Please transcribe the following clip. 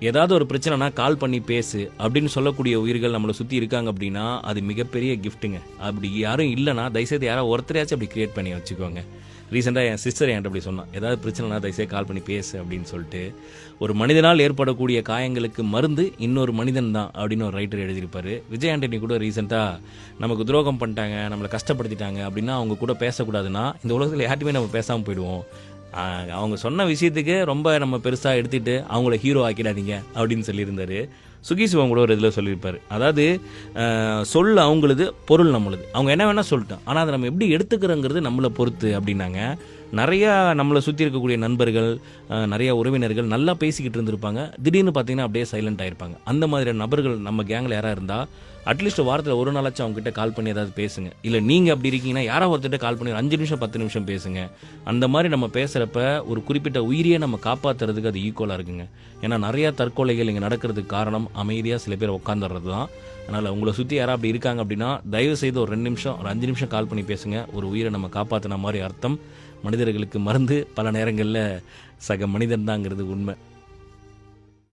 ஏதாவது ஒரு பிரச்சனைனா கால் பண்ணி பேசு அப்படின்னு சொல்லக்கூடிய உயிர்கள் நம்மளை சுற்றி இருக்காங்க அப்படின்னா அது மிகப்பெரிய கிஃப்ட்டுங்க. அப்படி யாரும் இல்லைனா தயவுசெய்து யாராவது ஒருத்தரையாச்சும் அப்படி கிரியேட் பண்ணி வச்சுக்கோங்க. ரீசெண்டாக என் சிஸ்டர் என்கிட்ட அப்படி சொன்னான், ஏதாவது பிரச்சனைனா தயவுசெய்து கால் பண்ணி பேசு அப்படின்னு சொல்லிட்டு. ஒரு மனிதனால் ஏற்படக்கூடிய காயங்களுக்கு மருந்து இன்னொரு மனிதன் தான் அப்படின்னு ஒரு ரைட்டர் எழுதியிருப்பாரு. விஜய் ஆண்டனி கூட ரீசெண்டாக நமக்கு துரோகம் பண்ணிட்டாங்க, நம்மளை கஷ்டப்படுத்திட்டாங்க அப்படின்னா அவங்க கூட பேசக்கூடாதுன்னா இந்த உலகத்தில் யார்ட்டுமே நம்ம பேசாமல் போயிடுவோம். அவங்க சொன்ன விஷயத்துக்கு ரொம்ப நம்ம பெருசாக எடுத்துகிட்டு அவங்கள ஹீரோ ஆக்கிடாதீங்க அப்படின்னு சொல்லியிருந்தாரு. சுகி சிவம் கூட ஒரு இதில் சொல்லியிருப்பார். அதாவது சொல் அவங்களது, பொருள் நம்மளுது. அவங்க என்ன வேணால் சொல்லிட்டோம், ஆனால் அதை நம்ம எப்படி எடுத்துக்கிறோங்கிறது நம்மளை பொறுத்து அப்படின்னாங்க. நிறையா நம்மளை சுற்றி இருக்கக்கூடிய நண்பர்கள், நிறையா உறவினர்கள் நல்லா பேசிக்கிட்டு இருந்திருப்பாங்க. திடீர்னு பார்த்தீங்கன்னா அப்படியே சைலண்ட் ஆகிருப்பாங்க. அந்த மாதிரியான நபர்கள் நம்ம கேங்கில் யாராக இருந்தால் அட்லீஸ்ட் வாரத்தில் ஒரு நாளாச்சும் அவங்ககிட்ட கால் பண்ணி ஏதாவது பேசுங்க. இல்லை நீங்கள் அப்படி இருக்கீங்கன்னா யாராவது ஒருத்தர்கிட்ட கால் பண்ணி 5 நிமிஷம் 10 நிமிஷம் பேசுங்க. அந்த மாதிரி நம்ம பேசுகிறப்ப ஒரு குறிப்பிட்ட உயிரியை நம்ம காப்பாற்றுறதுக்கு அது ஈக்குவலாக இருக்குங்க. ஏன்னா நிறையா தற்கொலைகள் இங்கே நடக்கிறதுக்கு காரணம் அமைதியாக சில பேர் உட்காந்துடுறது தான். அதனால் உங்களை சுற்றி யாராவது அப்படி இருக்காங்க அப்படின்னா தயவு செய்து ஒரு 2 நிமிஷம் ஒரு 5 நிமிஷம் கால் பண்ணி பேசுங்க. ஒரு உயிரை நம்ம காப்பாற்றின மாதிரி அர்த்தம். மனிதர்களுக்கு மருந்து பல நேரங்களில் சக மனிதன் தாங்கிறது உண்மை.